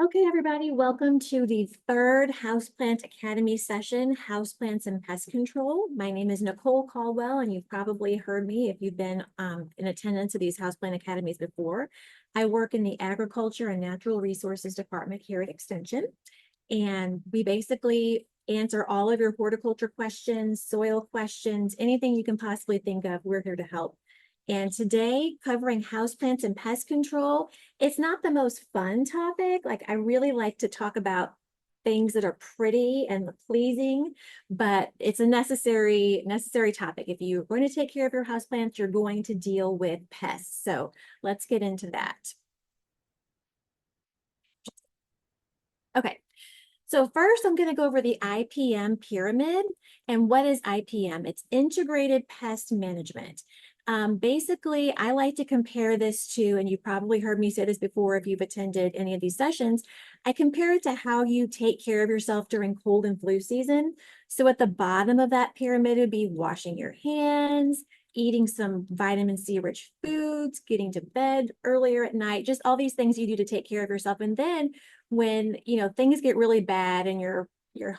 Okay, everybody, welcome to the third Houseplant Academy session, Houseplants and Pest Control. My name is Nicole Caldwell, and you've probably heard me if you've been in attendance of these Houseplant Academies before. I work in the Agriculture and Natural Resources Department here at Extension, and we basically answer all of your horticulture questions, soil questions, anything you can possibly think of, we're here to help. And today, covering houseplants and pest control, it's not the most fun topic. Like, I really like to talk about things that are pretty and pleasing, but it's a necessary topic. If you're going to take care of your houseplants, you're going to deal with pests. So let's get into that. Okay. So first, I'm going to go over the IPM pyramid. And what is IPM? It's Integrated Pest Management. Basically, I like to compare this to, and you've probably heard me say this before if you've attended any of these sessions, I compare it to how you take care of yourself during cold and flu season. So at the bottom of that pyramid would be washing your hands, eating some vitamin C rich foods, getting to bed earlier at night, just all these things you do to take care of yourself. And then when, things get really bad and you're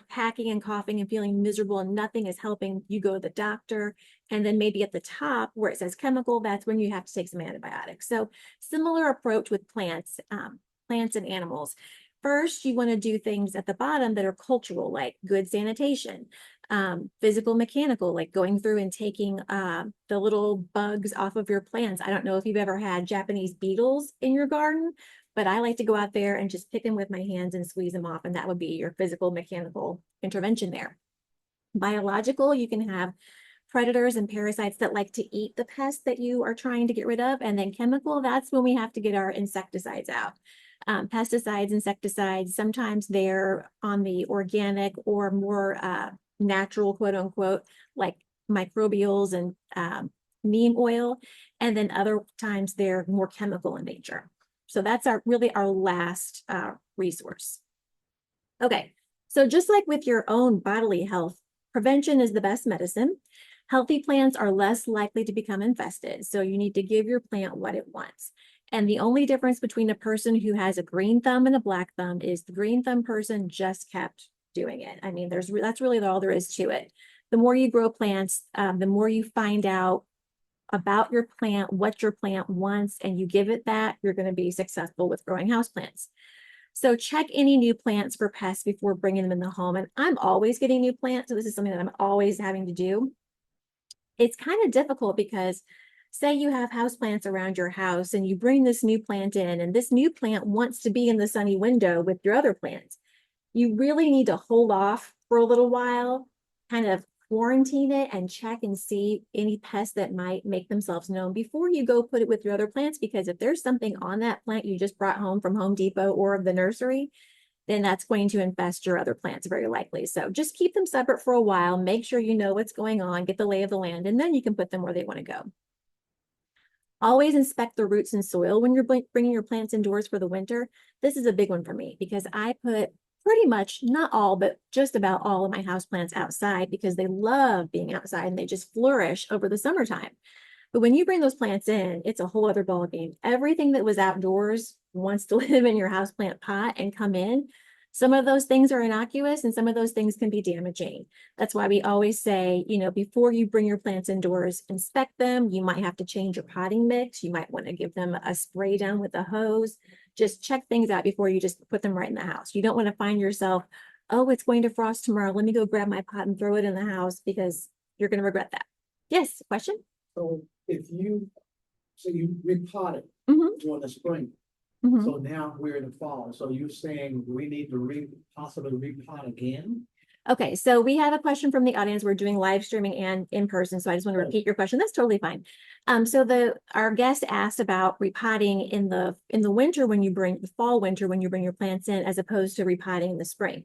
hacking and coughing and feeling miserable and nothing is helping, you go to the doctor. And then maybe at the top where it says chemical, that's when you have to take some antibiotics. So similar approach with plants and animals. First, you want to do things at the bottom that are cultural, like good sanitation, physical, mechanical, like going through and taking the little bugs off of your plants. I don't know if you've ever had Japanese beetles in your garden, but I like to go out there and just pick them with my hands and squeeze them off. And that would be your physical, mechanical intervention there. Biological, you can have predators and parasites that like to eat the pests that you are trying to get rid of. And then chemical, that's when we have to get our insecticides out. Pesticides, insecticides, sometimes they're on the organic or more natural, quote unquote, like microbials and neem oil. And then other times they're more chemical in nature. So that's really our last resource. Okay, so just like with your own bodily health, prevention is the best medicine. Healthy plants are less likely to become infested, so you need to give your plant what it wants. And the only difference between a person who has a green thumb and a black thumb is the green thumb person just kept doing it. I mean, that's really all there is to it. The more you grow plants, the more you find out about your plant, what your plant wants, and you give it that, you're going to be successful with growing houseplants. So check any new plants for pests before bringing them in the home. And I'm always getting new plants, so this is something that I'm always having to do. It's kind of difficult because say you have houseplants around your house and you bring this new plant in, and this new plant wants to be in the sunny window with your other plants. You really need to hold off for a little while, kind of quarantine it and check and see any pests that might make themselves known before you go put it with your other plants. Because if there's something on that plant you just brought home from Home Depot or the nursery, then that's going to infest your other plants very likely. So just keep them separate for a while, make sure you know what's going on, get the lay of the land, and then you can put them where they want to go. Always inspect the roots and soil when you're bringing your plants indoors for the winter. This is a big one for me because I put pretty much, not all, but just about all of my houseplants outside because they love being outside and they just flourish over the summertime. But when you bring those plants in, it's a whole other ballgame. Everything that was outdoors wants to live in your houseplant pot and come in. Some of those things are innocuous and some of those things can be damaging. That's why we always say, before you bring your plants indoors, inspect them. You might have to change your potting mix. You might want to give them a spray down with a hose. Just check things out before you just put them right in the house. You don't want to find yourself, oh, it's going to frost tomorrow. Let me go grab my pot and throw it in the house because you're going to regret that. Yes, question? So if you repot it during the spring, so now we're in the fall. So you're saying we need to possibly repot again? Okay, so we have a question from the audience. We're doing live streaming and in person, so I just want to repeat your question. That's totally fine. So our guest asked about repotting in the winter when you bring the fall winter when you bring your plants in, as opposed to repotting in the spring.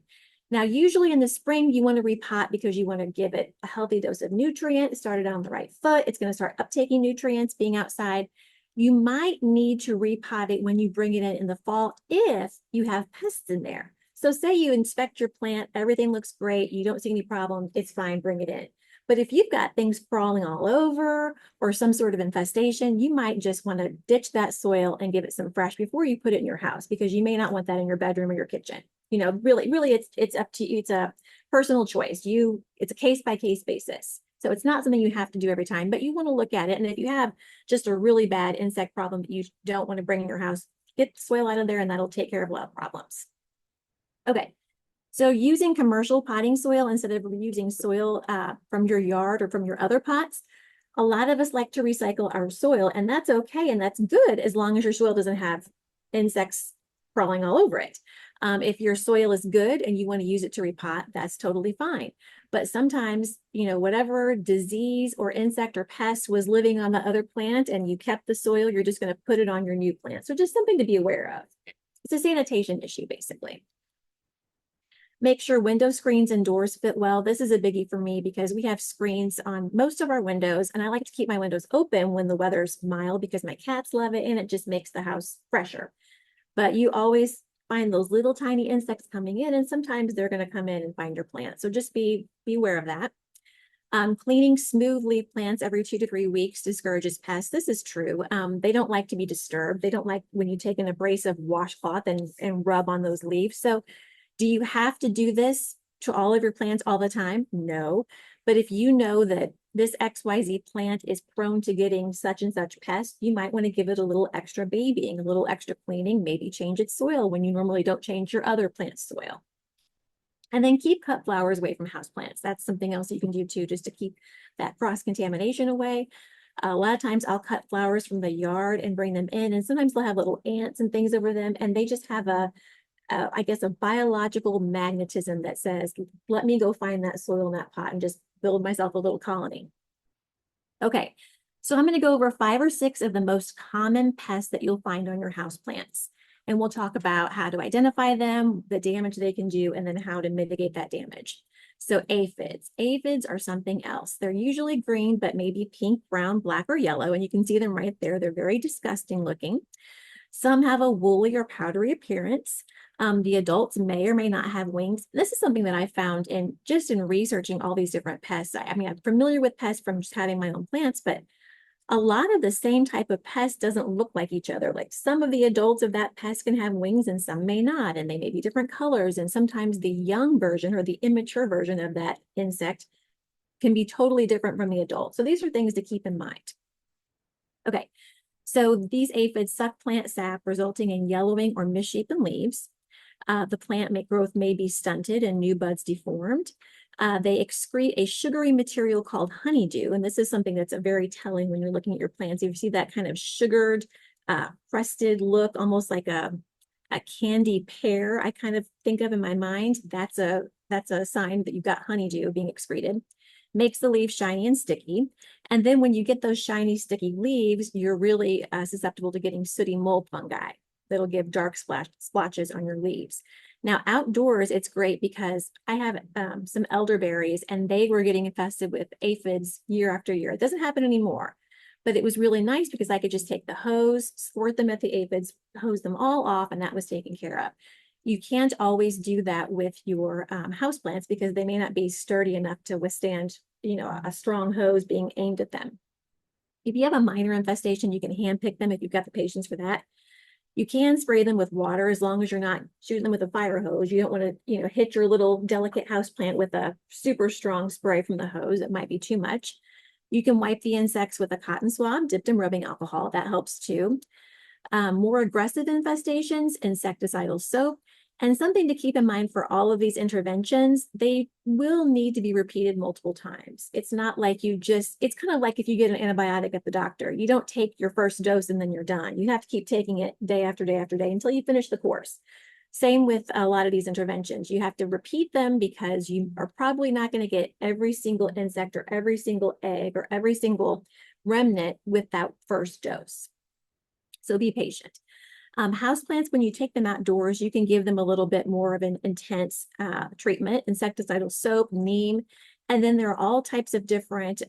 Now, usually in the spring, you want to repot because you want to give it a healthy dose of nutrient. Start it on the right foot. It's going to start uptaking nutrients, being outside. You might need to repot it when you bring it in the fall if you have pests in there. So say you inspect your plant, everything looks great, you don't see any problem, it's fine, bring it in. But if you've got things crawling all over or some sort of infestation, you might just want to ditch that soil and give it some fresh before you put it in your house, because you may not want that in your bedroom or your kitchen. You know, really it's up to you. It's a personal choice. It's a case by case basis. So it's not something you have to do every time, but you want to look at it. And if you have just a really bad insect problem that you don't want to bring in your house, get the soil out of there and that'll take care of a lot of problems. Okay. So using commercial potting soil instead of using soil from your yard or from your other pots, a lot of us like to recycle our soil, and that's okay and that's good as long as your soil doesn't have insects crawling all over it. If your soil is good and you want to use it to repot, that's totally fine. But sometimes, you know, whatever disease or insect or pest was living on the other plant and you kept the soil, you're just going to put it on your new plant. So just something to be aware of. It's a sanitation issue, basically. Make sure window screens and doors fit well. This is a biggie for me because we have screens on most of our windows, and I like to keep my windows open when the weather's mild because my cats love it and it just makes the house fresher. But you always find those little tiny insects coming in, and sometimes they're going to come in and find your plant. So just be aware of that. Cleaning smoothly plants every 2 to 3 weeks discourages pests. This is true. They don't like to be disturbed. They don't like when you take an abrasive washcloth and rub on those leaves. So do you have to do this to all of your plants all the time? No. But if you know that this XYZ plant is prone to getting such and such pest, you might want to give it a little extra babying, a little extra cleaning, maybe change its soil when you normally don't change your other plant's soil. And then keep cut flowers away from houseplants. That's something else you can do too, just to keep that cross-contamination away. A lot of times I'll cut flowers from the yard and bring them in, and sometimes they'll have little ants and things over them, and they just have I guess, a biological magnetism that says, let me go find that soil in that pot and just build myself a little colony. Okay, so I'm going to go over 5 or 6 of the most common pests that you'll find on your houseplants. And we'll talk about how to identify them, the damage they can do, and then how to mitigate that damage. So aphids. Aphids are something else. They're usually green, but maybe pink, brown, black, or yellow. And you can see them right there. They're very disgusting looking. Some have a woolly or powdery appearance. The adults may or may not have wings. This is something that I found in researching all these different pests. I mean, I'm familiar with pests from just having my own plants, but a lot of the same type of pest doesn't look like each other. Like some of the adults of that pest can have wings and some may not, and they may be different colors. And sometimes the young version or the immature version of that insect can be totally different from the adult. So these are things to keep in mind. Okay, so these aphids suck plant sap, resulting in yellowing or misshapen leaves. The plant growth may be stunted and new buds deformed. They excrete a sugary material called honeydew, and this is something that's very telling when you're looking at your plants. If you see that kind of sugared, crusted look, almost like a candy pear, I kind of think of in my mind, that's a sign that you've got honeydew being excreted. Makes the leaves shiny and sticky. And then when you get those shiny, sticky leaves, you're really susceptible to getting sooty mold fungi that'll give dark splotches on your leaves. Now, outdoors, it's great because I have some elderberries and they were getting infested with aphids year after year. It doesn't happen anymore, but it was really nice because I could just take the hose, squirt them at the aphids, hose them all off, and that was taken care of. You can't always do that with your houseplants because they may not be sturdy enough to withstand, you know, a strong hose being aimed at them. If you have a minor infestation, you can hand pick them if you've got the patience for that. You can spray them with water as long as you're not shooting them with a fire hose. You don't want to, you know, hit your little delicate houseplant with a super strong spray from the hose. It might be too much. You can wipe the insects with a cotton swab dipped in rubbing alcohol. That helps too. More aggressive infestations, insecticidal soap. And something to keep in mind for all of these interventions, they will need to be repeated multiple times. It's not like it's kind of like if you get an antibiotic at the doctor. You don't take your first dose and then you're done. You have to keep taking it day after day after day until you finish the course. Same with a lot of these interventions. You have to repeat them because you are probably not going to get every single insect or every single egg or every single remnant with that first dose. So be patient. Houseplants, when you take them outdoors, you can give them a little bit more of an intense treatment, insecticidal soap, neem, and then there are all types of different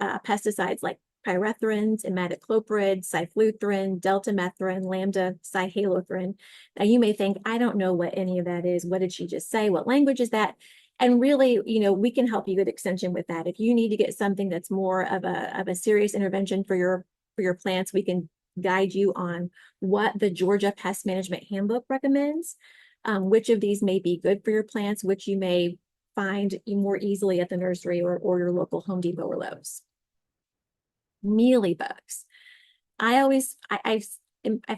pesticides like pyrethrins, imidacloprid, cyfluthrin, deltamethrin, lambda cyhalothrin. Now you may think, I don't know what any of that is. What did she just say? What language is that? And really, we can help you at Extension with that. If you need to get something that's more of a serious intervention for your plants, we can guide you on what the Georgia Pest Management Handbook recommends, which of these may be good for your plants, which you may find more easily at the nursery or your local Home Depot or Lowe's. Mealybugs. I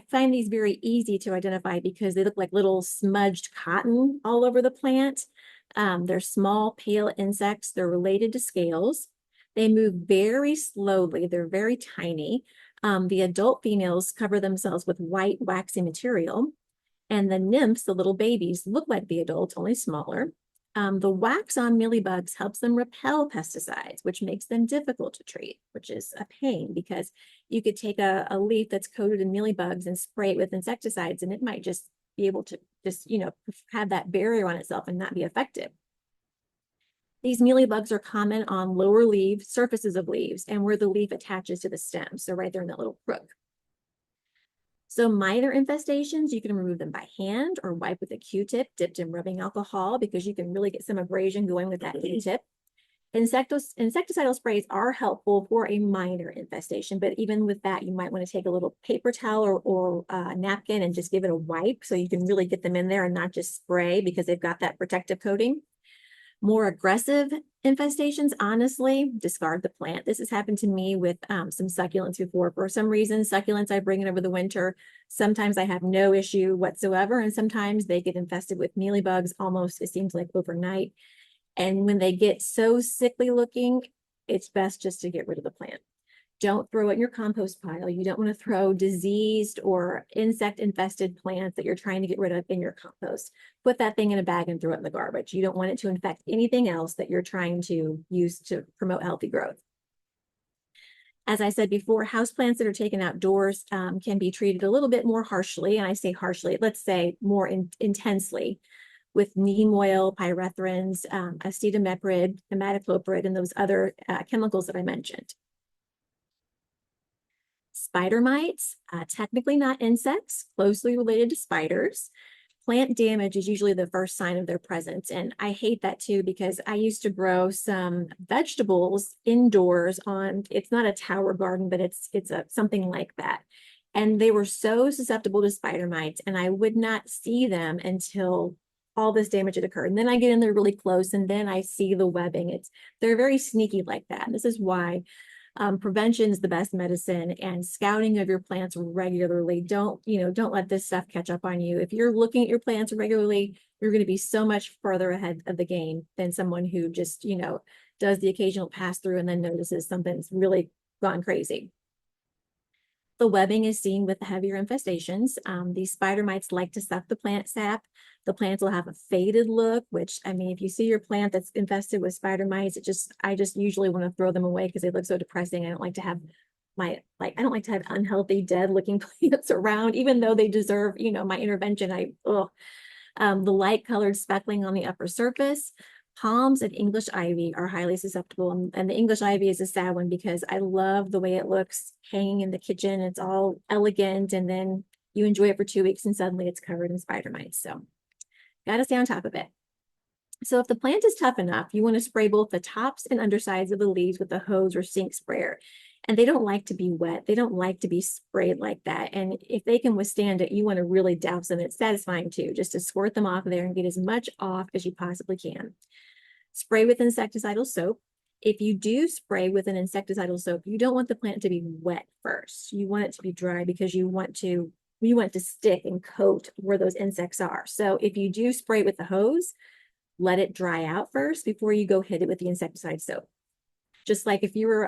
find these very easy to identify because they look like little smudged cotton all over the plant. They're small, pale insects. They're related to scales. They move very slowly. They're very tiny. The adult females cover themselves with white, waxy material. And the nymphs, the little babies, look like the adults, only smaller. The wax on mealybugs helps them repel pesticides, which makes them difficult to treat, which is a pain because you could take a leaf that's coated in mealybugs and spray it with insecticides, and it might just be able to have that barrier on itself and not be effective. These mealybugs are common on lower surfaces of leaves and where the leaf attaches to the stem. So right there in that little crook. So minor infestations, you can remove them by hand or wipe with a Q-tip dipped in rubbing alcohol because you can really get some abrasion going with that Q-tip. Insecticidal sprays are helpful for a minor infestation, but even with that, you might want to take a little paper towel or napkin and just give it a wipe so you can really get them in there and not just spray because they've got that protective coating. More aggressive infestations, honestly, discard the plant. This has happened to me with some succulents before. For some reason, succulents I bring in over the winter. Sometimes I have no issue whatsoever, and sometimes they get infested with mealybugs almost, it seems like overnight. And when they get so sickly looking, it's best just to get rid of the plant. Don't throw it in your compost pile. You don't want to throw diseased or insect infested plants that you're trying to get rid of in your compost. Put that thing in a bag and throw it in the garbage. You don't want it to infect anything else that you're trying to use to promote healthy growth. As I said before, houseplants that are taken outdoors can be treated a little bit more harshly. And I say harshly, let's say more intensely with neem oil, pyrethrins, acetamiprid, imidacloprid, and those other chemicals that I mentioned. Spider mites, technically not insects, closely related to spiders. Plant damage is usually the first sign of their presence. And I hate that too, because I used to grow some vegetables indoors it's not a tower garden, but it's something like that. And they were so susceptible to spider mites, and I would not see them until all this damage had occurred. And then I get in there really close, and then I see the webbing. They're very sneaky like that. And this is why prevention is the best medicine, and scouting of your plants regularly. Don't let this stuff catch up on you. If you're looking at your plants regularly, you're going to be so much further ahead of the game than someone who just, does the occasional pass through and then notices something's really gone crazy. The webbing is seen with the heavier infestations. These spider mites like to suck the plant sap. The plants will have a faded look, which, I mean, if you see your plant that's infested with spider mites, I just usually want to throw them away because they look so depressing. I don't like to have unhealthy, dead looking plants around, even though they deserve, my intervention. The light colored speckling on the upper surface. Palms and English ivy are highly susceptible. And the English ivy is a sad one because I love the way it looks hanging in the kitchen. It's all elegant, and then you enjoy it for 2 weeks and suddenly it's covered in spider mites. So got to stay on top of it. So if the plant is tough enough, you want to spray both the tops and undersides of the leaves with a hose or sink sprayer. And they don't like to be wet. They don't like to be sprayed like that. And if they can withstand it, you want to really douse them. It's satisfying too, just to squirt them off there and get as much off as you possibly can. Spray with insecticidal soap. If you do spray with an insecticidal soap, you don't want the plant to be wet first. You want it to be dry because you want to stick and coat where those insects are. So if you do spray it with the hose, let it dry out first before you go hit it with the insecticide soap. Just like if you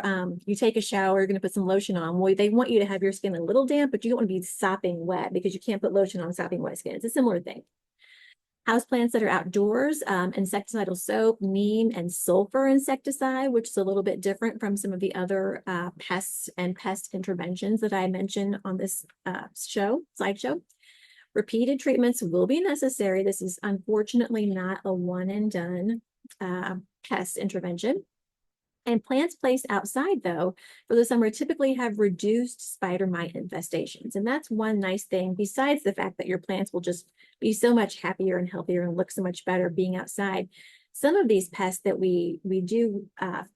take a shower, you're going to put some lotion on. Well, they want you to have your skin a little damp, but you don't want to be sopping wet because you can't put lotion on sopping wet skin. It's a similar thing. Houseplants that are outdoors, insecticidal soap, neem, and sulfur insecticide, which is a little bit different from some of the other pests and pest interventions that I mentioned on this slideshow. Repeated treatments will be necessary. This is unfortunately not a one and done pest intervention. And plants placed outside, though, for the summer typically have reduced spider mite infestations. And that's one nice thing, besides the fact that your plants will just be so much happier and healthier and look so much better being outside. some of these pests that we do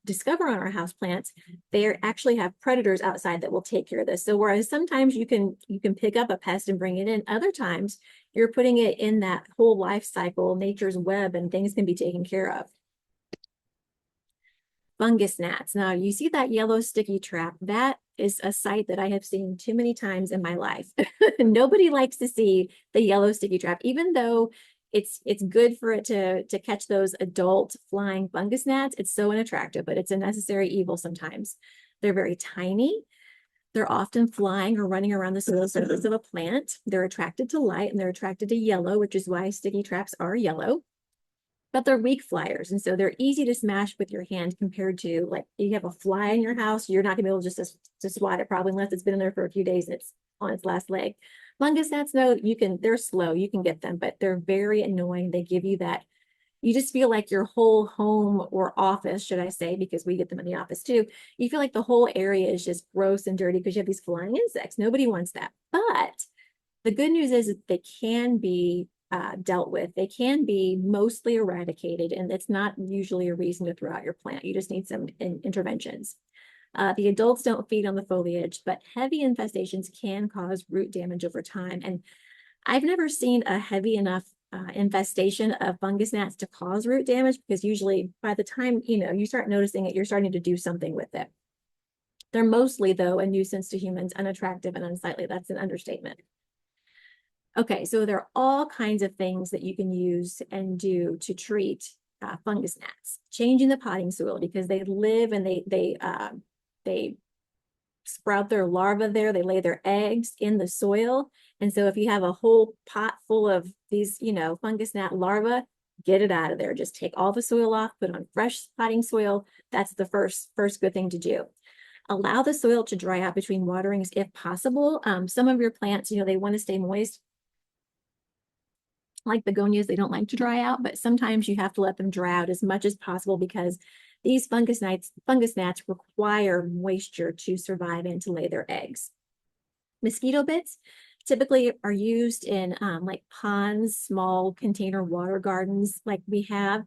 discover on our houseplants, they actually have predators outside that will take care of this. So whereas sometimes you can pick up a pest and bring it in, other times you're putting it in that whole life cycle, nature's web, and things can be taken care of. Fungus gnats. Now you see that yellow sticky trap. That is a sight that I have seen too many times in my life. Nobody likes to see the yellow sticky trap, even though it's good for it to catch those adult flying fungus gnats. It's so unattractive, but it's a necessary evil sometimes. They're very tiny. They're often flying or running around the soil surface of a plant. They're attracted to light and they're attracted to yellow, which is why sticky traps are yellow. But they're weak flyers, and so they're easy to smash with your hand compared to, like, you have a fly in your house, you're not gonna be able just to swat it probably unless it's been in there for a few days and it's on its last leg. Fungus gnats, no, they're slow, you can get them, but they're very annoying. They give you that, you just feel like your whole home or office, should I say, because we get them in the office too, you feel like the whole area is just gross and dirty because you have these flying insects. Nobody wants that. But the good news is that they can be dealt with. They can be mostly eradicated, and it's not usually a reason to throw out your plant. You just need some interventions. The adults don't feed on the foliage, but heavy infestations can cause root damage over time. And I've never seen a heavy enough infestation of fungus gnats to cause root damage, because usually by the time you start noticing it, you're starting to do something with it. They're mostly, though, a nuisance to humans, unattractive and unsightly. That's an understatement. Okay, so there are all kinds of things that you can use and do to treat fungus gnats. Changing the potting soil, because they live and they sprout their larvae there. They lay their eggs in the soil, and so if you have a whole pot full of these, fungus gnat larvae, get it out of there. Just take all the soil off, put on fresh potting soil. That's the first good thing to do. Allow the soil to dry out between waterings if possible. Some of your plants, they want to stay moist. Like begonias, they don't like to dry out, but sometimes you have to let them dry out as much as possible because these fungus gnats require moisture to survive and to lay their eggs. Mosquito bits typically are used in like ponds, small container water gardens like we have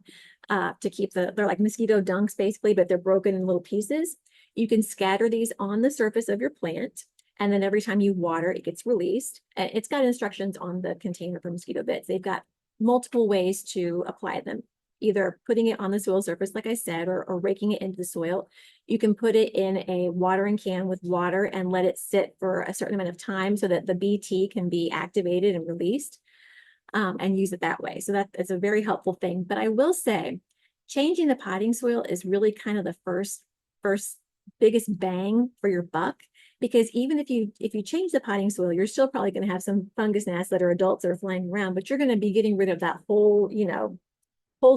to keep they're like mosquito dunks basically, but they're broken in little pieces. You can scatter these on the surface of your plant, and then every time you water, it gets released. It's got instructions on the container for mosquito bits. They've got multiple ways to apply them, either putting it on the soil surface, like I said, or raking it into the soil. You can put it in a watering can with water and let it sit for a certain amount of time so that the BT can be activated and released, and use it that way. So that's a very helpful thing. But I will say, changing the potting soil is really kind of the first biggest bang for your buck, because even if you change the potting soil, you're still probably going to have some fungus gnats that are adults that are flying around, but you're going to be getting rid of that whole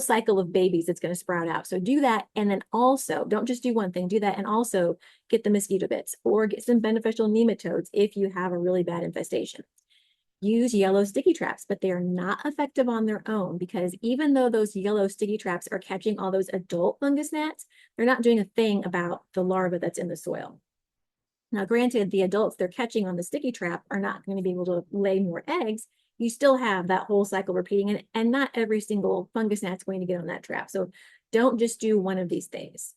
cycle of babies that's going to sprout out. So do that, and then also don't just do one thing, do that, and also get the mosquito bits or get some beneficial nematodes if you have a really bad infestation. Use yellow sticky traps, but they are not effective on their own, because even though those yellow sticky traps are catching all those adult fungus gnats, they're not doing a thing about the larva that's in the soil. Now, granted, the adults they're catching on the sticky trap are not going to be able to lay more eggs. You still have that whole cycle repeating, and not every single fungus gnat's going to get on that trap. So don't just do one of these things.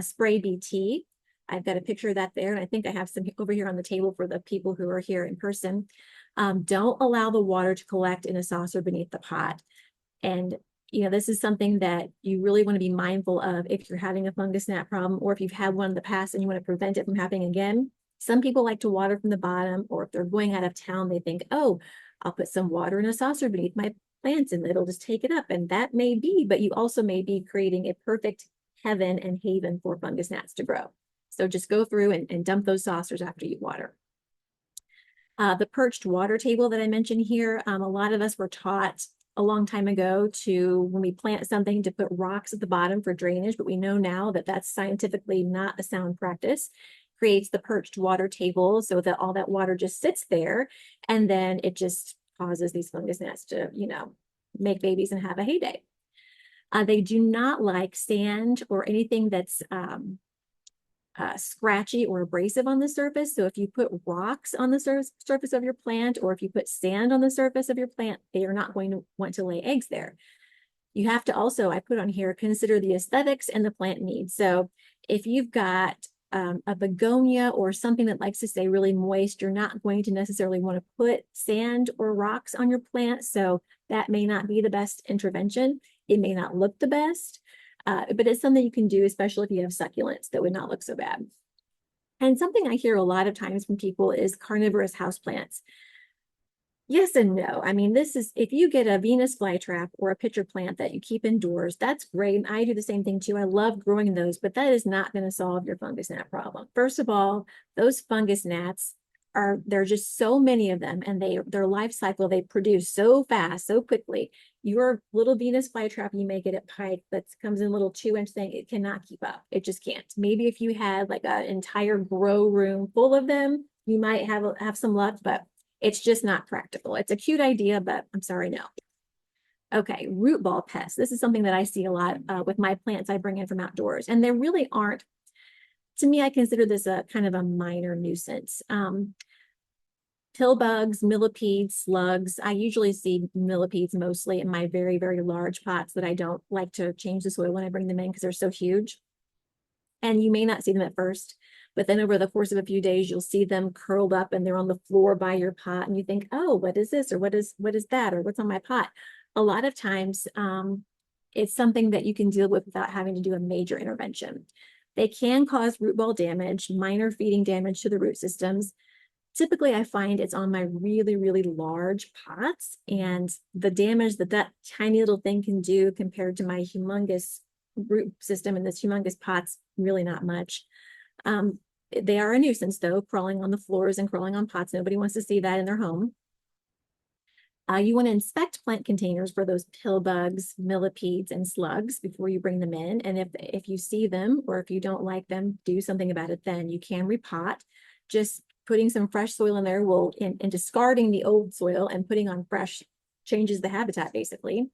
Spray BT. I've got a picture of that there, and I think I have some over here on the table for the people who are here in person. Don't allow the water to collect in a saucer beneath the pot. And this is something that you really want to be mindful of if you're having a fungus gnat problem, or if you've had one in the past and you want to prevent it from happening again. Some people like to water from the bottom, or if they're going out of town, they think, oh, I'll put some water in a saucer beneath my plants and it'll just take it up. And that may be, but you also may be creating a perfect heaven and haven for fungus gnats to grow. So just go through and dump those saucers after you water. The perched water table that I mentioned here, a lot of us were taught a long time ago to, when we plant something, to put rocks at the bottom for drainage, but we know now that that's scientifically not a sound practice. Creates the perched water table so that all that water just sits there, and then it just causes these fungus gnats to, make babies and have a heyday. They do not like sand or anything that's scratchy or abrasive on the surface. So if you put rocks on the surface of your plant, or if you put sand on the surface of your plant, they are not going to want to lay eggs there. You have to also, I put on here, consider the aesthetics and the plant needs. So if you've got a begonia or something that likes to stay really moist, you're not going to necessarily want to put sand or rocks on your plant. So that may not be the best intervention. It may not look the best, but it's something you can do, especially if you have succulents that would not look so bad. And something I hear a lot of times from people is carnivorous houseplants. Yes and no. I mean, this is, if you get a Venus flytrap or a pitcher plant that you keep indoors, that's great. And I do the same thing too. I love growing those, but that is not going to solve your fungus gnat problem. First of all, those fungus gnats there are just so many of them, and their life cycle, they produce so fast, so quickly. Your little Venus flytrap you may get at Pike that comes in a little 2-inch thing, it cannot keep up. It just can't. Maybe if you had like an entire grow room full of them, you might have some luck, but it's just not practical. It's a cute idea, but I'm sorry, no. Okay, root ball pests. This is something that I see a lot with my plants I bring in from outdoors, and there really aren't, to me, I consider this a kind of a minor nuisance. Pill bugs, millipedes, slugs. I usually see millipedes mostly in my very, very large pots that I don't like to change the soil when I bring them in because they're so huge. And you may not see them at first, but then over the course of a few days, you'll see them curled up and they're on the floor by your pot. And you think, oh, what is this? Or what is that? Or what's on my pot? A lot of times, it's something that you can deal with without having to do a major intervention. They can cause root ball damage, minor feeding damage to the root systems. Typically, I find it's on my really, really large pots, and the damage that tiny little thing can do compared to my humongous root system in this humongous pots, really not much. They are a nuisance though, crawling on the floors and crawling on pots. Nobody wants to see that in their home. You want to inspect plant containers for those pill bugs, millipedes, and slugs before you bring them in. And if you see them, or if you don't like them, do something about it then. You can repot. Just putting some fresh soil in there and discarding the old soil and putting on fresh changes the habitat basically.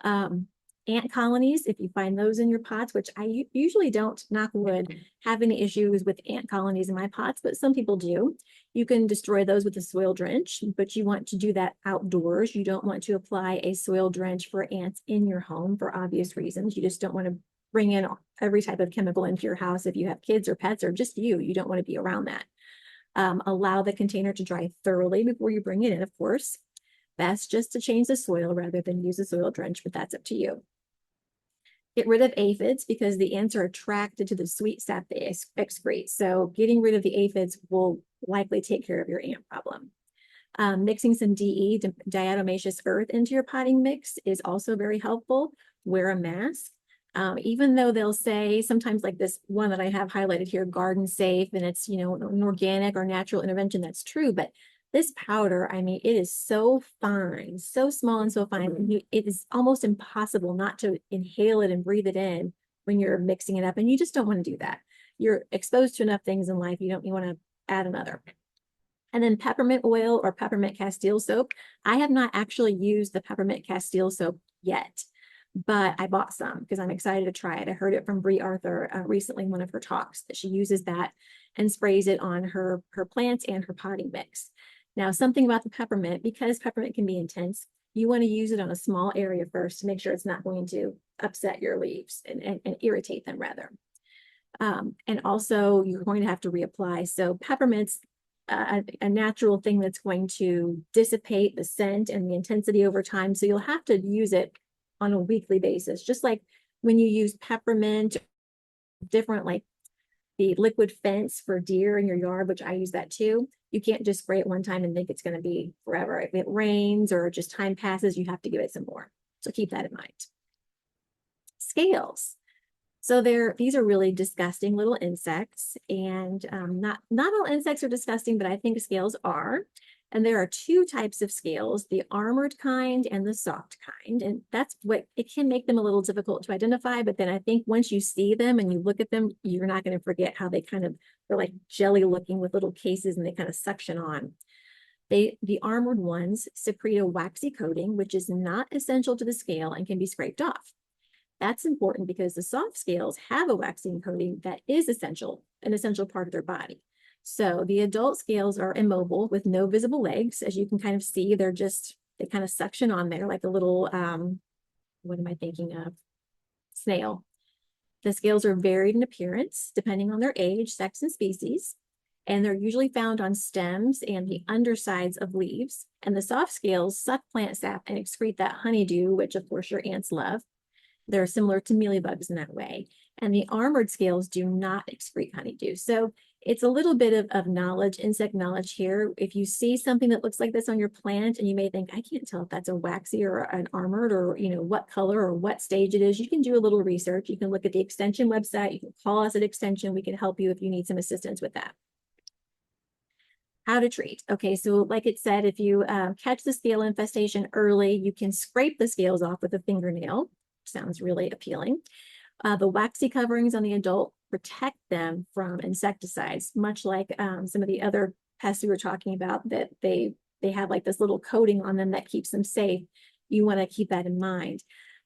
Ant colonies, if you find those in your pots, which I usually don't, knock wood, have any issues with ant colonies in my pots, but some people do. You can destroy those with a soil drench, but you want to do that outdoors. You don't want to apply a soil drench for ants in your home for obvious reasons. You just don't want to bring in every type of chemical into your house if you have kids or pets or just you. You don't want to be around that. Allow the container to dry thoroughly before you bring it in, of course. Best just to change the soil rather than use a soil drench, but that's up to you. Get rid of aphids because the ants are attracted to the sweet sap they excrete. So getting rid of the aphids will likely take care of your ant problem. Mixing some DE, diatomaceous earth, into your potting mix is also very helpful. Wear a mask. Even though they'll say sometimes, like this one that I have highlighted here, garden safe, and it's, you know, an organic or natural intervention, that's true, but this powder, I mean, it is so fine, so small and so fine. It is almost impossible not to inhale it and breathe it in when you're mixing it up. And you just don't want to do that. You're exposed to enough things in life. You want to add another. And then peppermint oil or peppermint castile soap. I have not actually used the peppermint castile soap yet, but I bought some because I'm excited to try it. I heard it from Brie Arthur recently in one of her talks that she uses that and sprays it on her plants and her potting mix. Now, something about the peppermint, because peppermint can be intense, you want to use it on a small area first to make sure it's not going to upset your leaves and irritate them rather. And also you're going to have to reapply. So peppermint's a natural thing that's going to dissipate the scent and the intensity over time. So you'll have to use it on a weekly basis, just like when you use peppermint, different like the liquid fence for deer in your yard, which I use that too. You can't just spray it one time and think it's going to be forever. If it rains or just time passes, you have to give it some more. So keep that in mind. Scales. So these are really disgusting little insects, and not all insects are disgusting, but I think scales are. And there are two types of scales, the armored kind and the soft kind. And that's what, it can make them a little difficult to identify, but then I think once you see them and you look at them, you're not going to forget how they're like jelly looking with little cases and they kind of suction on. The armored ones secrete a waxy coating, which is not essential to the scale and can be scraped off. That's important because the soft scales have a waxing coating that is an essential part of their body. So the adult scales are immobile with no visible legs. As you can kind of see, they kind of suction on there like a little what am I thinking of? Snail. The scales are varied in appearance depending on their age, sex, and species, and they're usually found on stems and the undersides of leaves. And the soft scales suck plant sap and excrete that honeydew, which of course your ants love. They're similar to mealybugs in that way. And the armored scales do not excrete honeydew. So it's a little bit of knowledge, insect knowledge here. If you see something that looks like this on your plant and you may think, I can't tell if that's a waxy or an armored or, you know, what color or what stage it is, you can do a little research. You can look at the Extension website. You can call us at Extension. We can help you if you need some assistance with that. How to treat. Okay, so like it said, if you catch the scale infestation early, you can scrape the scales off with a fingernail. Sounds really appealing. The waxy coverings on the adult protect them from insecticides, much like some of the other pests we were talking about, that they have like this little coating on them that keeps them safe. You want to keep that in mind.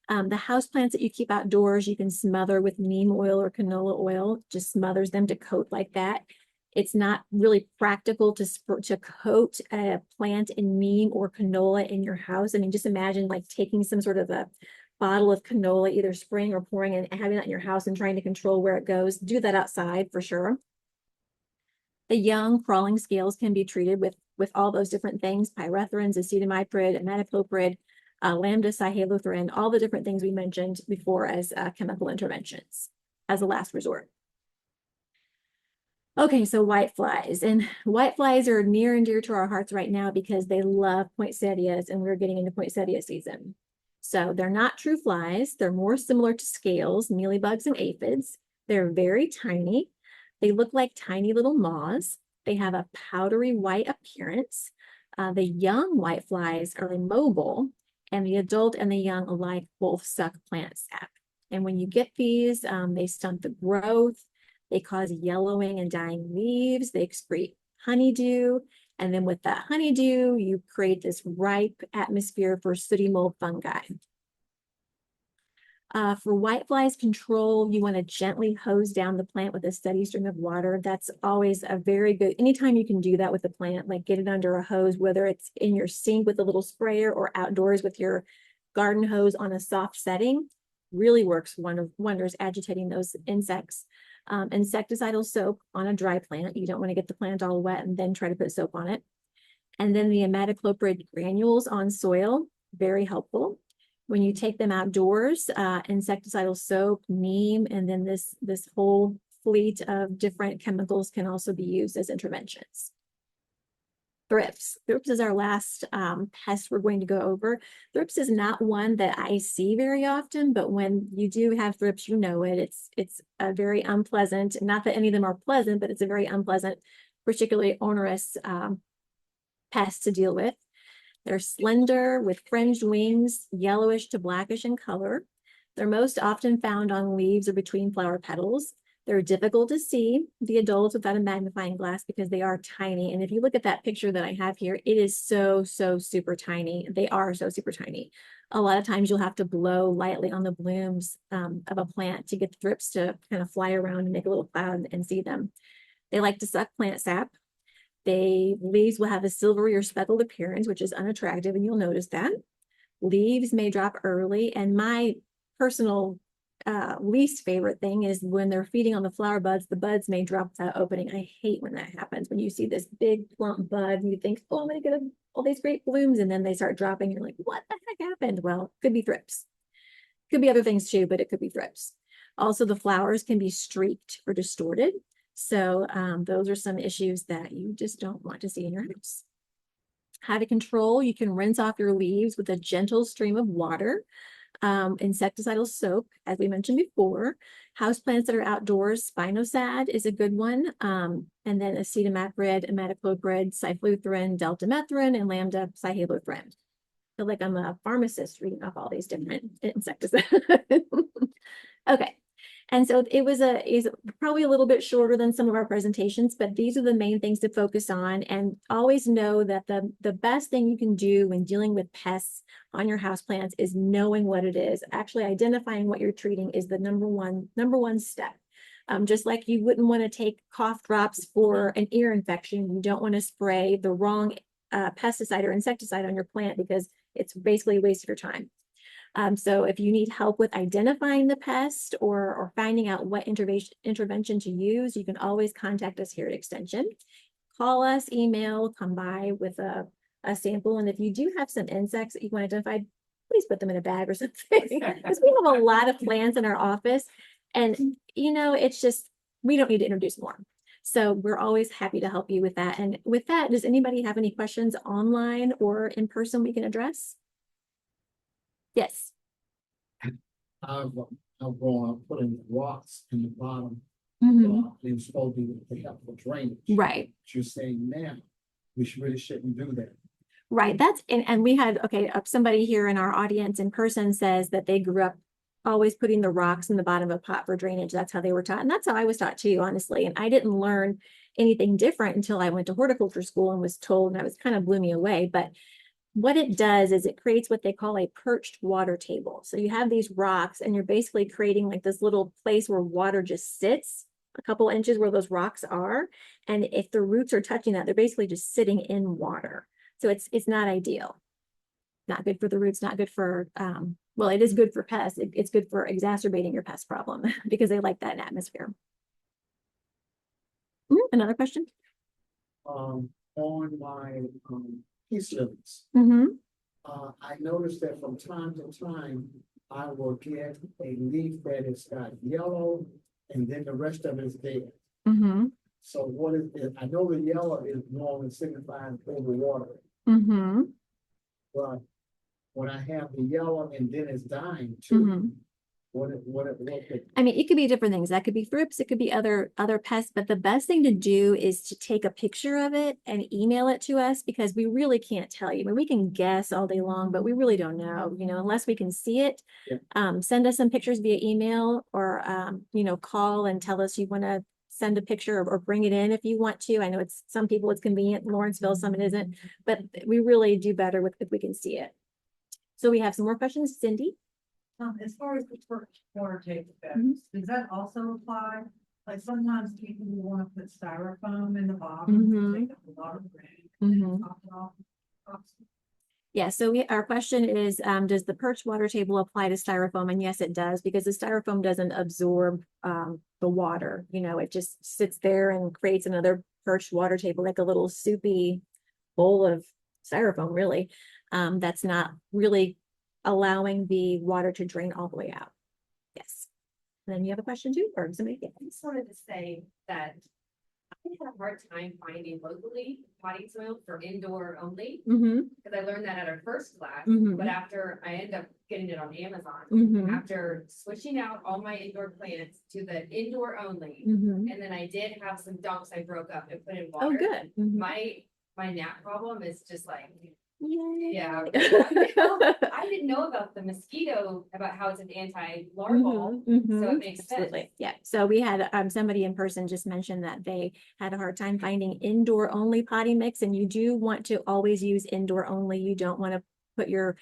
The house plants that you keep outdoors, you can smother with neem oil or canola oil, just smothers them to coat like that. It's not really practical to coat a plant in neem or canola in your house. I mean, just imagine like taking some sort of a bottle of canola, either spraying or pouring and having that in your house and trying to control where it goes. Do that outside for sure. The young crawling scales can be treated with all those different things: pyrethrins, acetamiprid, imidacloprid, lambda cyhalothrin, all the different things we mentioned before as chemical interventions as a last resort. Okay, so whiteflies, and whiteflies are near and dear to our hearts right now because they love poinsettias, and we're getting into poinsettia season. So they're not true flies. They're more similar to scales, mealybugs, and aphids. They're very tiny. They look like tiny little moths. They have a powdery white appearance. The young whiteflies are immobile, and the adult and the young alike both suck plant sap. And when you get these, they stunt the growth. They cause yellowing and dying leaves. They excrete honeydew. And then with that honeydew, you create this ripe atmosphere for sooty mold fungi. For whiteflies control, you want to gently hose down the plant with a steady stream of water. That's always a very good, anytime you can do that with the plant, like get it under a hose, whether it's in your sink with a little sprayer or outdoors with your garden hose on a soft setting, really works wonders agitating those insects. Insecticidal soap on a dry plant. You don't want to get the plant all wet and then try to put soap on it. And then the imidacloprid granules on soil, very helpful. When you take them outdoors, insecticidal soap, neem, and then this whole fleet of different chemicals can also be used as interventions. Thrips. Thrips is our last pest we're going to go over. Thrips is not one that I see very often, but when you do have thrips, you know it. It's a very unpleasant, not that any of them are pleasant, but it's a very unpleasant, particularly onerous pest to deal with. They're slender with fringed wings, yellowish to blackish in color. They're most often found on leaves or between flower petals. They're difficult to see, the adults, without a magnifying glass because they are tiny. And if you look at that picture that I have here, it is so super tiny. They are so super tiny. A lot of times you'll have to blow lightly on the blooms of a plant to get the thrips to kind of fly around and make a little cloud and see them. They like to suck plant sap. Leaves will have a silvery or speckled appearance, which is unattractive, and you'll notice that. Leaves may drop early, and my personal least favorite thing is when they're feeding on the flower buds, the buds may drop without opening. I hate when that happens. When you see this big plump bud, and you think, oh, I'm gonna get all these great blooms, and then they start dropping. You're like, what the heck happened? Well, it could be thrips. Could be other things too, but it could be thrips. Also, the flowers can be streaked or distorted. So those are some issues that you just don't want to see in your house. How to control: you can rinse off your leaves with a gentle stream of water. Insecticidal soap, as we mentioned before. Houseplants that are outdoors, spinosad is a good one. And then acetamiprid, imidacloprid, cyfluthrin, deltamethrin, and lambda cyhalothrin. I feel like I'm a pharmacist reading off all these different insecticides. Okay. And so is probably a little bit shorter than some of our presentations, but these are the main things to focus on. And always know that the best thing you can do when dealing with pests on your houseplants is knowing what it is. Actually identifying what you're treating is the number one step. Just like you wouldn't want to take cough drops for an ear infection, you don't want to spray the wrong pesticide or insecticide on your plant because it's basically a waste of your time. So if you need help with identifying the pest or finding out what intervention to use, you can always contact us here at Extension. Call us, email, come by with a sample. And if you do have some insects that you want identified, please put them in a bag or something. Because we have a lot of plants in our office. And, you know, it's just, we don't need to introduce more. So we're always happy to help you with that. And with that, does anybody have any questions online or in person we can address? Yes. I've grown up putting rocks in the bottom. It's supposed to be help for drainage. Right. But you're saying now, we really shouldn't do that. Right. That's, and we had, okay, somebody here in our audience in person says that they grew up always putting the rocks in the bottom of a pot for drainage. That's how they were taught. And that's how I was taught too, honestly. And I didn't learn anything different until I went to horticulture school and was told, and I was kind of blew me away. But what it does is it creates what they call a perched water table. So you have these rocks and you're basically creating like this little place where water just sits a couple inches where those rocks are. And if the roots are touching that, they're basically just sitting in water. So it's not ideal. Not good for the roots, not good for, well, it is good for pests. It's good for exacerbating your pest problem because they like that atmosphere. Another question? On my peace lilies, I noticed that from time to time, I will get a leaf that has got yellow and then the rest of it is dead. So what is it? I know the yellow is normally signifying overwatering. But when I have the yellow and then it's dying too, what I mean, it could be different things. That could be thrips, it could be other pests, but the best thing to do is to take a picture of it and email it to us because we really can't tell you. I mean, we can guess all day long, but we really don't know, you know, unless we can see it. Send us some pictures via email or, you know, call and tell us you want to send a picture or bring it in if you want to. I know it's some people it's convenient in Lawrenceville, some it isn't, but we really do better with if we can see it. So we have some more questions. Cindy? As far as the perched water table does that also apply? Like sometimes people want to put styrofoam in the bottom to take up a lot of rain. Yeah, so our question is, does the perched water table apply to styrofoam? And yes, it does, because the styrofoam doesn't absorb the water. You know, it just sits there and creates another perched water table, like a little soupy bowl of styrofoam, really. That's not really allowing the water to drain all the way out. Yes. And then you have a question too, or somebody? I just wanted to say that I had a hard time finding locally potting soil for indoor only because I learned that at our first class. But after I ended up getting it on Amazon, after switching out all my indoor plants to the indoor only, and then I did have some dumps I broke up and put in water. Oh, good. My gnat problem is just like, Yay. yeah. I didn't know about the mosquito, about how it's an anti-larval, so it makes sense. Yeah. So we had somebody in person just mentioned that they had a hard time finding indoor only potting mix, and you do want to always use indoor only. You don't want to put your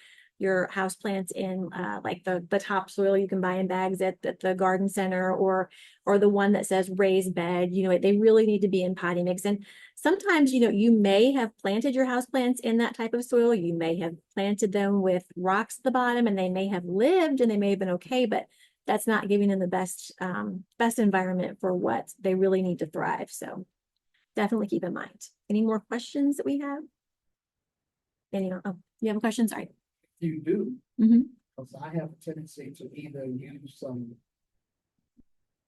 house plants in like the topsoil you can buy in bags at the garden center or the one that says raised bed. You know, they really need to be in potting mix. And sometimes, you know, you may have planted your house plants in that type of soil. You may have planted them with rocks at the bottom and they may have lived and they may have been okay, but that's not giving them the best environment for what they really need to thrive. So definitely keep in mind. Any more questions that we have? Oh, you have a question? Sorry. You do, because I have a tendency to either use some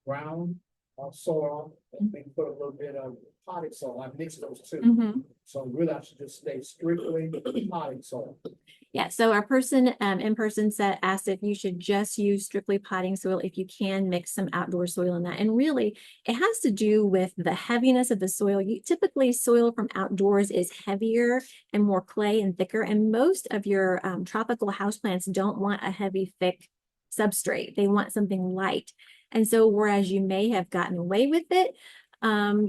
ground or soil and maybe put a little bit of potting soil. I mix those two. So really I should just stay strictly potting soil. Yeah, so our person in person asked if you should just use strictly potting soil if you can mix some outdoor soil in that. And really, it has to do with the heaviness of the soil. Typically, soil from outdoors is heavier and more clay and thicker. And most of your tropical houseplants don't want a heavy, thick substrate. They want something light. And so whereas you may have gotten away with it,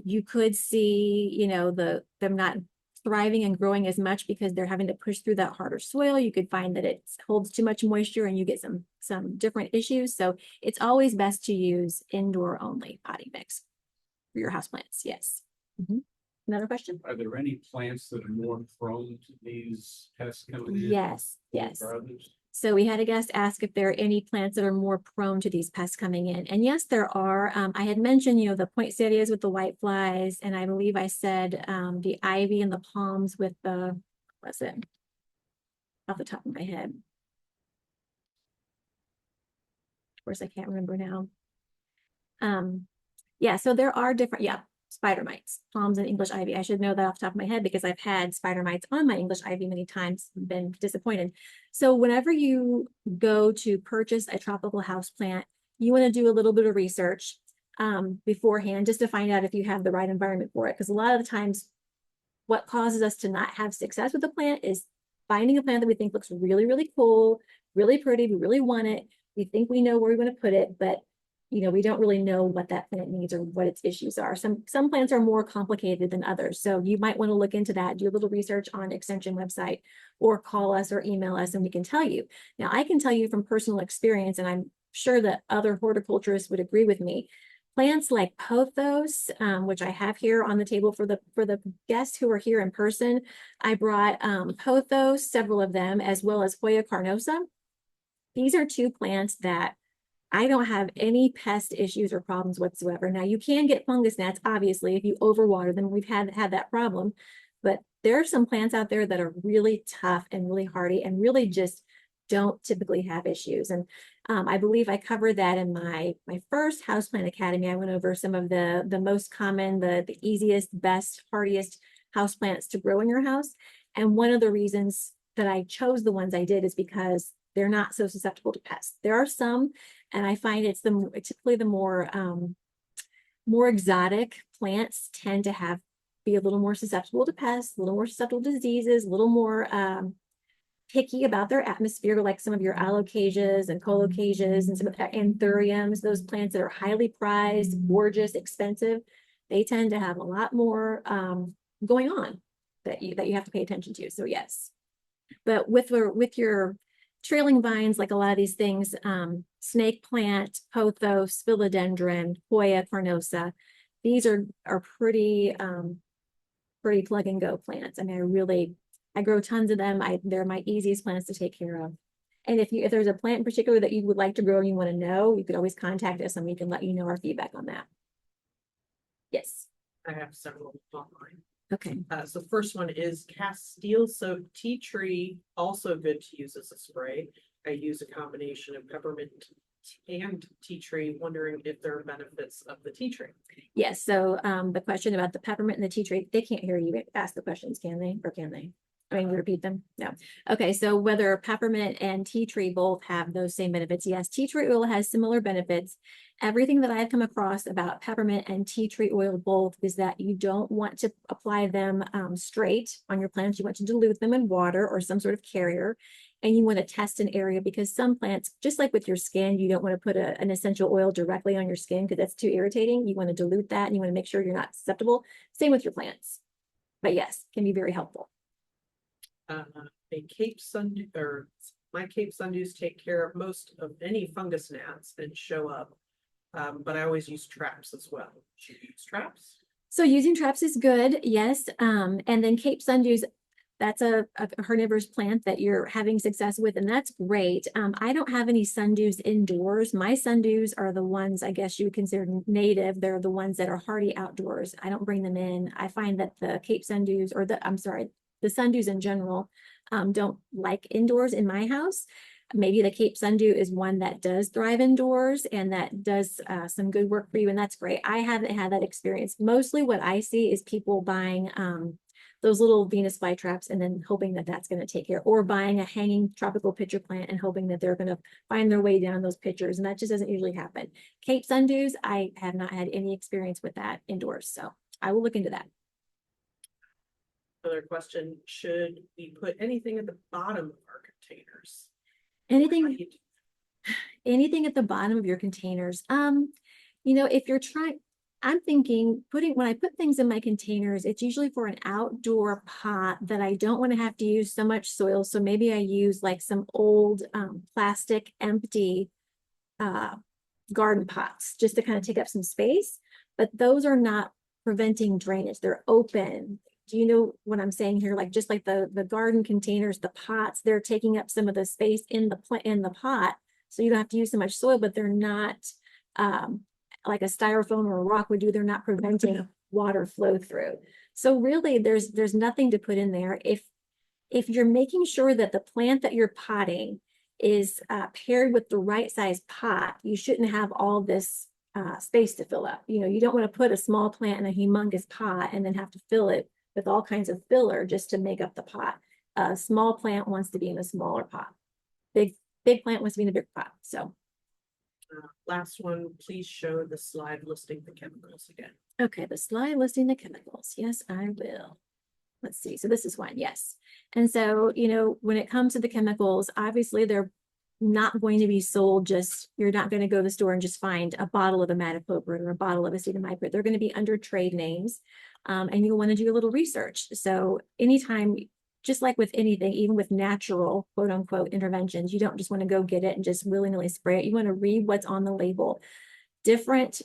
you could see, you know, them not thriving and growing as much because they're having to push through that harder soil. You could find that it holds too much moisture and you get some different issues. So it's always best to use indoor only potting mix for your houseplants. Yes. Another question? Are there any plants that are more prone to these pests coming in? Yes. Or others? So we had a guest ask if there are any plants that are more prone to these pests coming in. And yes, there are. I had mentioned, the poinsettias with the white flies, and I believe I said the ivy and the palms with the, what's it? Off the top of my head. Of course, I can't remember now. Yeah, so there are different, spider mites, palms and English ivy. I should know that off the top of my head because I've had spider mites on my English ivy many times and been disappointed. So whenever you go to purchase a tropical house plant, you want to do a little bit of research beforehand just to find out if you have the right environment for it. Because a lot of the times what causes us to not have success with the plant is finding a plant that we think looks really, really cool, really pretty, we really want it. We think we know where we want to put it, but we don't really know what that plant needs or what its issues are. Some plants are more complicated than others. So you might want to look into that, do a little research on Extension website, or call us or email us and we can tell you. Now, I can tell you from personal experience, and I'm sure that other horticulturists would agree with me, plants like pothos, which I have here on the table for the guests who are here in person. I brought pothos, several of them, as well as Hoya carnosa. These are two plants that I don't have any pest issues or problems whatsoever. Now, you can get fungus gnats, obviously, if you overwater them. We've had that problem, but there are some plants out there that are really tough and really hardy and really just don't typically have issues. And I believe I covered that in my first Houseplant Academy. I went over some of the most common, the easiest, best, hardiest houseplants to grow in your house. And one of the reasons that I chose the ones I did is because they're not so susceptible to pests. There are some, and I find it's typically the more exotic plants tend to be a little more susceptible to pests, a little more susceptible to diseases, a little more picky about their atmosphere, like some of your alocasias and colocasias and some of the anthuriums, those plants that are highly prized, gorgeous, expensive. They tend to have a lot more going on that you have to pay attention to. So yes, but with your trailing vines, like a lot of these things, snake plant, pothos, philodendron, Hoya carnosa, these are pretty plug and go plants. I mean, I grow tons of them. They're my easiest plants to take care of. And if there's a plant in particular that you would like to grow and you want to know, you could always contact us and we can let you know our feedback on that. Yes. I have several online. Okay. So the first one is Castile soaked tea tree, also good to use as a spray. I use a combination of peppermint and tea tree, wondering if there are benefits of the tea tree. Yes. So the question about the peppermint and the tea tree, they can't hear you ask the questions, can they? Or can they? I mean, repeat them? No. Okay, so whether peppermint and tea tree both have those same benefits. Yes, tea tree oil has similar benefits. Everything that I've come across about peppermint and tea tree oil both is that you don't want to apply them straight on your plants. You want to dilute them in water or some sort of carrier. And you want to test an area because some plants, just like with your skin, you don't want to put an essential oil directly on your skin because that's too irritating. You want to dilute that and you want to make sure you're not susceptible. Same with your plants. But yes, can be very helpful. A Cape Sundew, or my Cape Sundews take care of most of any fungus gnats that show up. But I always use traps as well. Should you use traps? So using traps is good, yes. And then Cape Sundews, that's a herbivorous plant that you're having success with, and that's great. I don't have any sundews indoors. My sundews are the ones I guess you would consider native. They're the ones that are hardy outdoors. I don't bring them in. I find that the Cape Sundews, or the sundews in general, don't like indoors in my house. Maybe the Cape Sundew is one that does thrive indoors and that does some good work for you, and that's great. I haven't had that experience. Mostly what I see is people buying those little Venus flytraps and then hoping that that's going to take care, or buying a hanging tropical pitcher plant and hoping that they're going to find their way down those pitchers, and that just doesn't usually happen. Cape Sundews, I have not had any experience with that indoors, so I will look into that. Another question, should we put anything at the bottom of our containers? Anything at the bottom of your containers. If you're trying, I'm thinking when I put things in my containers, it's usually for an outdoor pot that I don't want to have to use so much soil. So maybe I use like some old plastic empty garden pots just to kind of take up some space, but those are not preventing drainage. They're open. do you know what I'm saying here? Like, just like the garden containers, the pots, they're taking up some of the space in the pot. So you don't have to use so much soil, but they're not, like a styrofoam or a rock would do, they're not preventing water flow through. So really there's nothing to put in there. If you're making sure that the plant that you're potting is paired with the right size pot, you shouldn't have all this space to fill up. You know, you don't want to put a small plant in a humongous pot and then have to fill it with all kinds of filler just to make up the pot. A small plant wants to be in a smaller pot. Big plant wants to be in a big pot. So Last one, please show the slide listing the chemicals again. okay, the slide listing the chemicals. Yes, I will. Let's see. So this is one, yes. And so, you know, when it comes to the chemicals, obviously they're not going to be sold just, you're not going to go to the store and just find a bottle of imidacloprid or a bottle of acetamiprid. They're going to be under trade names. And you'll want to do a little research. So anytime, just like with anything, even with natural quote unquote interventions, you don't just want to go get it and just willy-nilly spray it. You want to read what's on the label. Different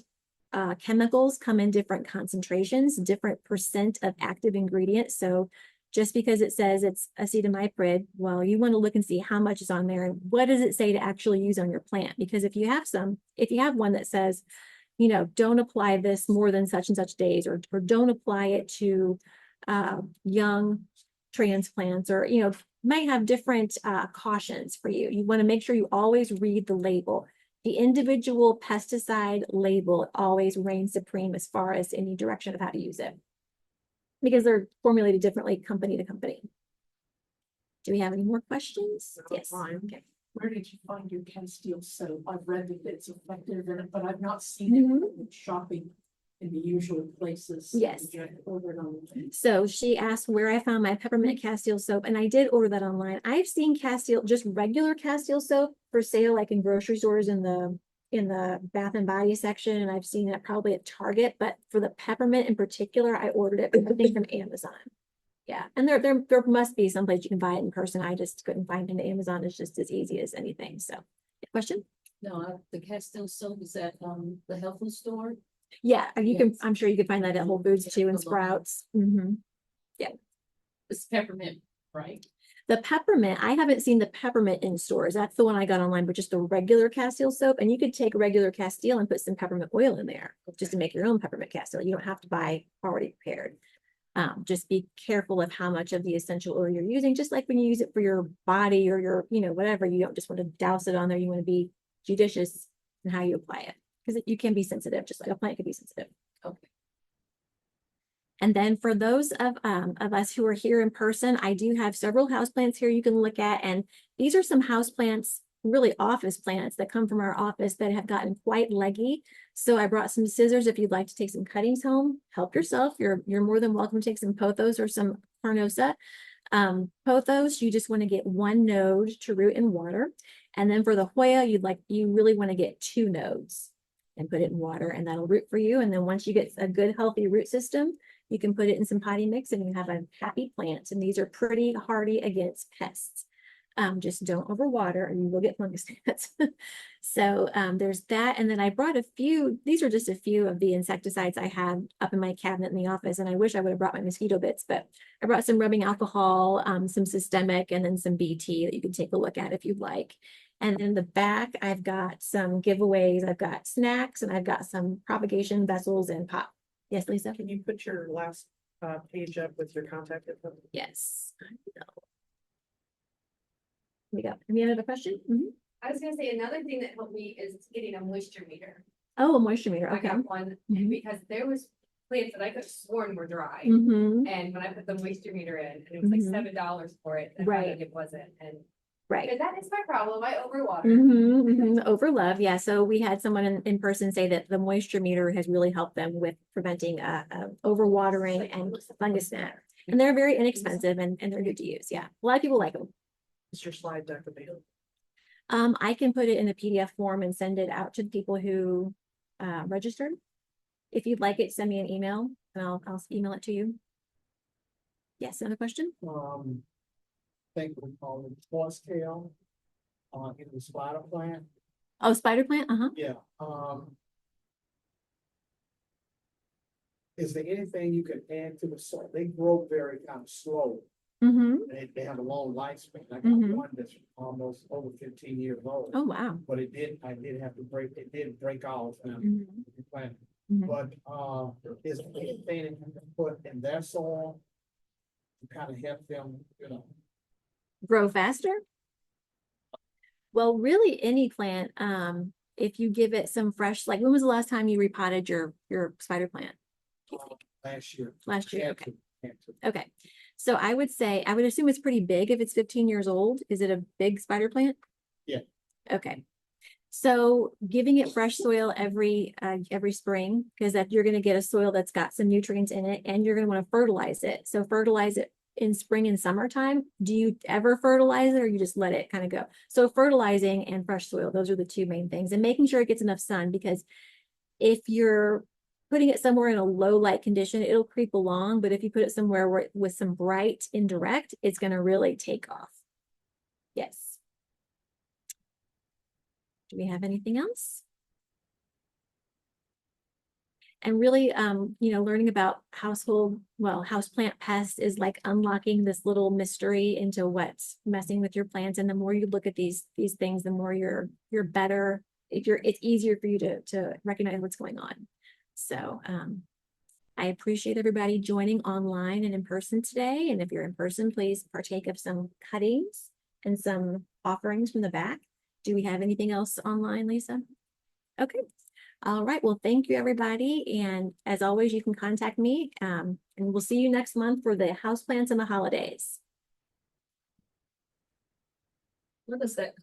chemicals come in different concentrations, different percent of active ingredients. So just because it says it's acetamiprid, well, you want to look and see how much is on there and what does it say to actually use on your plant? Because if you have one that says, you know, don't apply this more than such and such days, or don't apply it to young transplants, or, you know, might have different cautions for you. You want to make sure you always read the label. The individual pesticide label always reigns supreme as far as any direction of how to use it, because they're formulated differently company to company. Do we have any more questions? Yes. Okay. Where did you find your Castile soap? I've read that it's effective in it, but I've not seen it shopping in the usual places. Yes. that you ordered online. So she asked where I found my peppermint Castile soap, and I did order that online. I've seen Castile, just regular Castile soap for sale, like in grocery stores in the Bath and Body section, and I've seen it probably at Target. But for the peppermint in particular, I ordered it, I think, from Amazon. Yeah, and there must be someplace you can buy it in person. I just couldn't find it. Amazon is just as easy as anything. So, question? No, the Castile soap is at the health food store. Yeah, you can. Yes. I'm sure you can find that at Whole Foods too, and Sprouts. Yeah, It's peppermint, right? the peppermint. I haven't seen the peppermint in stores. That's the one I got online, but just the regular Castile soap. And you could take regular Castile and put some peppermint oil in there just to make your own peppermint Castile. You don't have to buy already prepared. Just be careful of how much of the essential oil you're using. Just like when you use it for your body or your, you know, whatever, you don't just want to douse it on there. You want to be judicious in how you apply it, because you can be sensitive, just like a plant could be sensitive. Okay. And then for those of us who are here in person, I do have several houseplants here you can look at. And these are some houseplants, really office plants that come from our office that have gotten quite leggy. So I brought some scissors if you'd like to take some cuttings home. Help yourself. You're more than welcome to take some pothos or some carnosa. Pothos, you just want to get one node to root in water. And then for the Hoya, you really want to get 2 nodes and put it in water, and that'll root for you. And then once you get a good healthy root system, you can put it in some potting mix and you have a happy plant. And these are pretty hardy against pests. Just don't overwater and you will get fungus gnats. So there's that. And then I brought a few, these are just a few of the insecticides I have up in my cabinet in the office. And I wish I would have brought my mosquito bits, but I brought some rubbing alcohol, some systemic, and then some BT that you can take a look at if you'd like. And in the back, I've got some giveaways. I've got snacks and I've got some propagation vessels and pop. Yes, Lisa? Can you put your last page up with your contact info? Yes. I will. We go. Any other question? I was gonna say, another thing that helped me is getting a moisture meter. Oh, a moisture meter. I Okay. got one because there was plants that I could have sworn were dry. Mm-hmm. And when I put the moisture meter in, and it was like $7 for it, and Right. it wasn't, and Right. because that is my problem, I overwater. Over love. Yeah. So we had someone in person say that the moisture meter has really helped them with preventing overwatering and fungus gnat. And they're very inexpensive and they're good to use. Yeah. A lot of people like them. Is your slide deck available? I can put it in a PDF form and send it out to the people who registered. If you'd like it, send me an email and I'll email it to you. Yes, another question? Think we call it horsetail in the spider plant. Oh, spider plant? Uh-huh. Yeah, is there anything you can add to the soil? They grow very kind of slow. Mm-hmm. They have a long lifespan. I got Mhm. one that's almost over 15 years old. Oh, wow. But I did have to it did break off and Mhm. plant. Mhm. But, is there anything that you can put in their soil to kind of help them, Grow faster? Well, really any plant, if you give it some fresh, like when was the last time you repotted your spider plant? last year? Last year, Had okay. to. Okay. So I would say, I would assume it's pretty big if it's 15 years old. Is it a big spider plant? Yeah. Okay. So giving it fresh soil every spring, because that you're going to get a soil that's got some nutrients in it, and you're going to want to fertilize it. So fertilize it in spring and summertime. Do you ever fertilize it, or you just let it kind of go? So fertilizing and fresh soil, those are the two main things, and making sure it gets enough sun, because if you're putting it somewhere in a low light condition, it'll creep along. But if you put it somewhere where, with some bright indirect, it's going to really take off. Yes. Do we have anything else? And really, learning about houseplant pests is like unlocking this little mystery into what's messing with your plants. And the more you look at these things, the more you're better. It's easier for you to recognize what's going on. So I appreciate everybody joining online and in person today. And if you're in person, please partake of some cuttings and some offerings from the back. Do we have anything else online, Lisa? Okay. All right. Well, thank you, everybody. And as always, you can contact me. And we'll see you next month for the houseplants and the holidays. What is that?